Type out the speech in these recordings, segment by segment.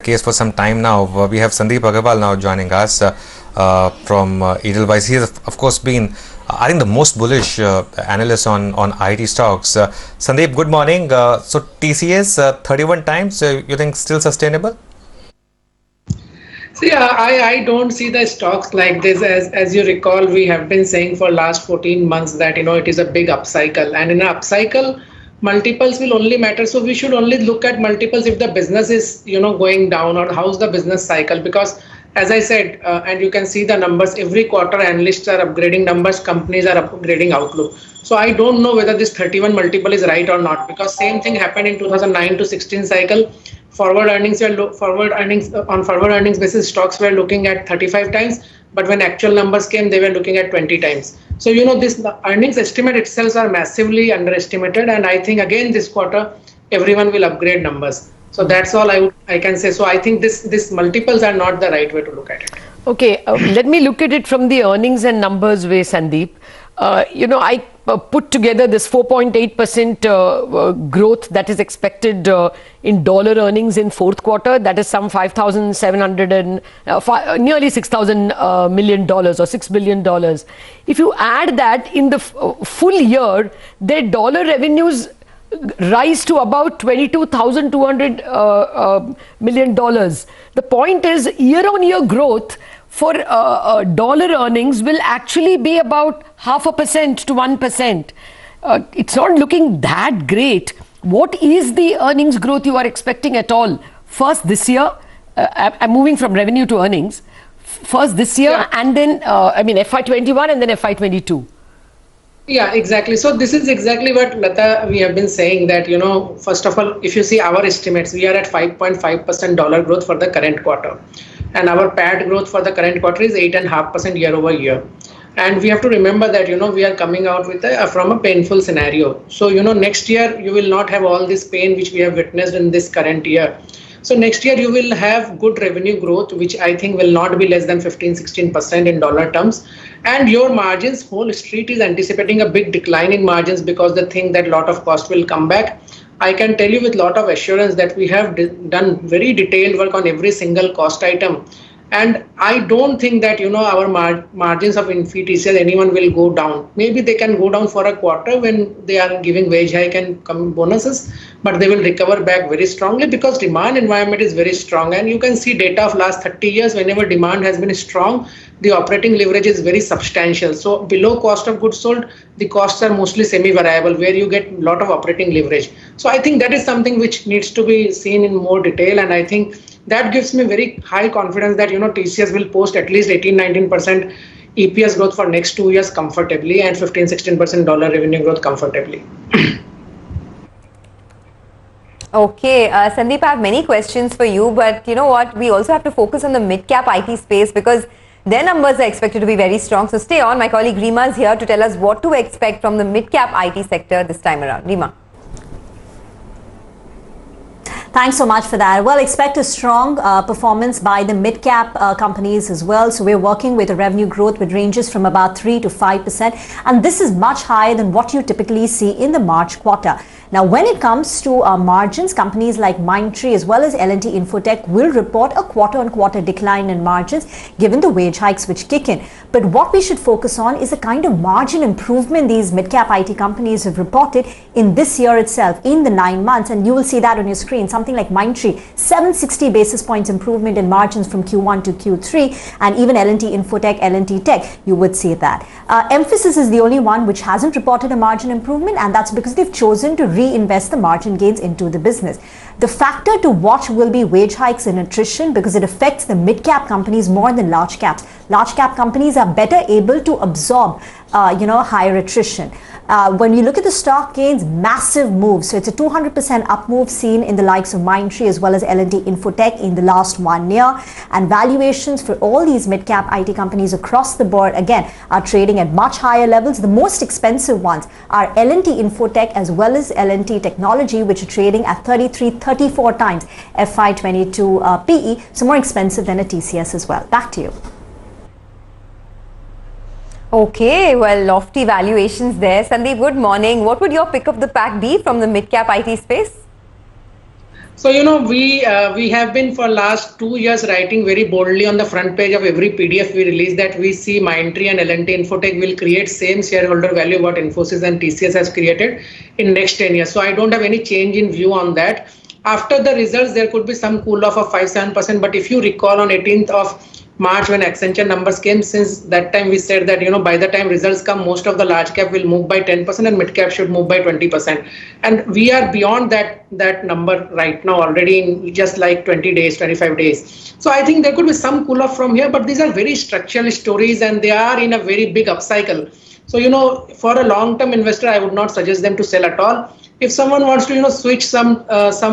case for some time now. We have Sandip Agarwal now joining us from Edelweiss. He has, of course, been, I think, the most bullish analyst on IT stocks. Sandip, good morning. So TCS 31 times, you think still sustainable? See, I don't see the stocks like this. As you recall, we have been saying for last 14 months that it is a big upcycle, and in an upcycle, multiples will only matter. So we should only look at multiples if the business is going down, or how's the business cycle. Because as I said, and you can see the numbers, every quarter analysts are upgrading numbers, companies are upgrading outlook. So I don't know whether this 31 multiple is right or not, because same thing happened in 2009 to 16 cycle. Forward earnings on forward earnings basis, stocks were looking at 35 times, but when actual numbers came, they were looking at 20 times. So this earnings estimate itself are massively underestimated, and I think again this quarter everyone will upgrade numbers. So that's all I can say. So I think this multiples are not the right way to look at it. Okay, let me look at it from the earnings and numbers way, Sandeep. I put together this 4.8% growth that is expected in dollar earnings in fourth quarter. That is some 5,700 and nearly $6,000 million or $6 billion. If you add that in the full year, their dollar revenues rise to about $22,200 million. The point is, year-on-year growth for dollar earnings will actually be about 0.5% to 1%. It's not looking that great. What is the earnings growth you are expecting at all? First this year, I'm moving from revenue to earnings. First this year, and then FY21 and then FY22. Yeah, exactly. So this is exactly what Lata, we have been saying that, first of all, if you see our estimates, we are at 5.5% dollar growth for the current quarter. And our PAT growth for the current quarter is 8.5% year over year. And we have to remember that, we are coming out with from a painful scenario. So, next year you will not have all this pain which we have witnessed in this current year. So next year you will have good revenue growth, which I think will not be less than 15-16% in dollar terms. And your margins, whole street is anticipating a big decline in margins because they think that a lot of cost will come back. I can tell you with a lot of assurance that we have done very detailed work on every single cost item. And I don't think that, our margins of TCS, anyone will go down. Maybe they can go down for a quarter when they are giving wage hike and bonuses, but they will recover back very strongly because demand environment is very strong. And you can see data of last 30 years, whenever demand has been strong, the operating leverage is very substantial. So below cost of goods sold, the costs are mostly semi-variable, where you get a lot of operating leverage. So I think that is something which needs to be seen in more detail. And I think that gives me very high confidence that, TCS will post at least 18-19% EPS growth for next 2 years comfortably and 15-16% dollar revenue growth comfortably. Okay, Sandeep, I have many questions for you, but you know what? We also have to focus on the mid-cap IT space because their numbers are expected to be very strong. So stay on. My colleague Rima is here to tell us what to expect from the mid-cap IT sector this time around. Rima. Thanks so much for that. Well, expect a strong performance by the mid-cap companies as well. So we're working with a revenue growth which ranges from about 3 to 5%. And this is much higher than what you typically see in the March quarter. Now, when it comes to margins, companies like Mindtree as well as L&T Infotech will report a quarter-on-quarter decline in margins given the wage hikes which kick in. But what we should focus on is the kind of margin improvement these mid-cap IT companies have reported in this year itself, in the 9 months. And you will see that on your screen. Something like Mindtree, 760 basis points improvement in margins from Q1 to Q3. And even L&T Infotech, L&T Tech, you would see that. Emphasis is the only one which hasn't reported a margin improvement, and that's because they've chosen to reinvest the margin gains into the business. The factor to watch will be wage hikes and attrition because it affects the mid-cap companies more than large caps. Large cap companies are better able to absorb, higher attrition. When you look at the stock gains, massive moves. So it's a 200% up move seen in the likes of Mindtree as well as L&T Infotech in the last 1 year. And valuations for all these mid-cap IT companies across the board, again, are trading at much higher levels. The most expensive ones are L&T Infotech as well as L&T Technology, which are trading at 33-34 times FY22 PE. So more expensive than a TCS as well. Back to you. Okay, well, lofty valuations there. Sandeep, good morning. What would your pick of the pack be from the mid-cap IT space? So, we have been for last 2 years writing very boldly on the front page of every PDF we release that we see Mindtree and L&T Infotech will create same shareholder value what Infosys and TCS has created in next 10 years. So I don't have any change in view on that. After the results, there could be some cool off of 5-7%. But if you recall on 18th of March when Accenture numbers came, since that time we said that by the time results come, most of the large cap will move by 10% and mid cap should move by 20%. And we are beyond that number right now already in just like 20 days, 25 days. So I think there could be some cool off from here, but these are very structural stories and they are in a very big upcycle. So for a long-term investor, I would not suggest them to sell at all. If someone wants to switch some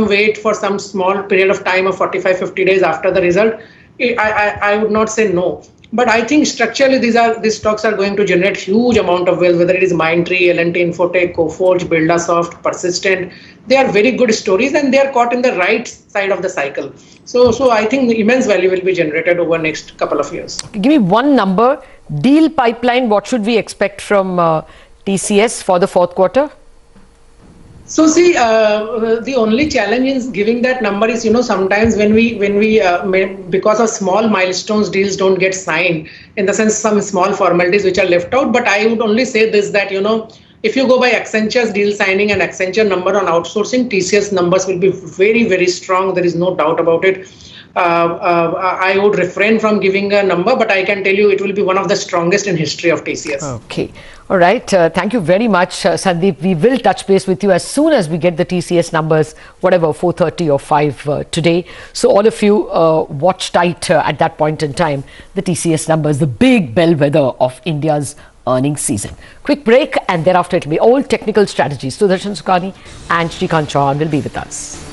weight for some small period of time of 45-50 days after the result, I would not say no. But I think structurally these stocks are going to generate huge amount of wealth, whether it is Mindtree, L&T Infotech, Coforge, Buildasoft, Persistent. They are very good stories and they are caught in the right side of the cycle. So I think the immense value will be generated over next couple of years. Give me one number, deal pipeline, what should we expect from TCS for the fourth quarter? So see, the only challenge in giving that number is, sometimes when we because of small milestones, deals don't get signed, in the sense some small formalities which are left out. But I would only say this, that, if you go by Accenture's deal signing and Accenture number on outsourcing, TCS numbers will be very, very strong. There is no doubt about it. I would refrain from giving a number, but I can tell you it will be one of the strongest in history of TCS. Okay. All right. Thank you very much, Sandip. We will touch base with you as soon as we get the TCS numbers, whatever, 4:30 or 5 today. So all of you watch tight at that point in time, the TCS numbers, the big bellwether of India's earnings season. Quick break and thereafter it will be all technical strategies. Sudarshan Sukani and Srikanth Chauhan will be with us.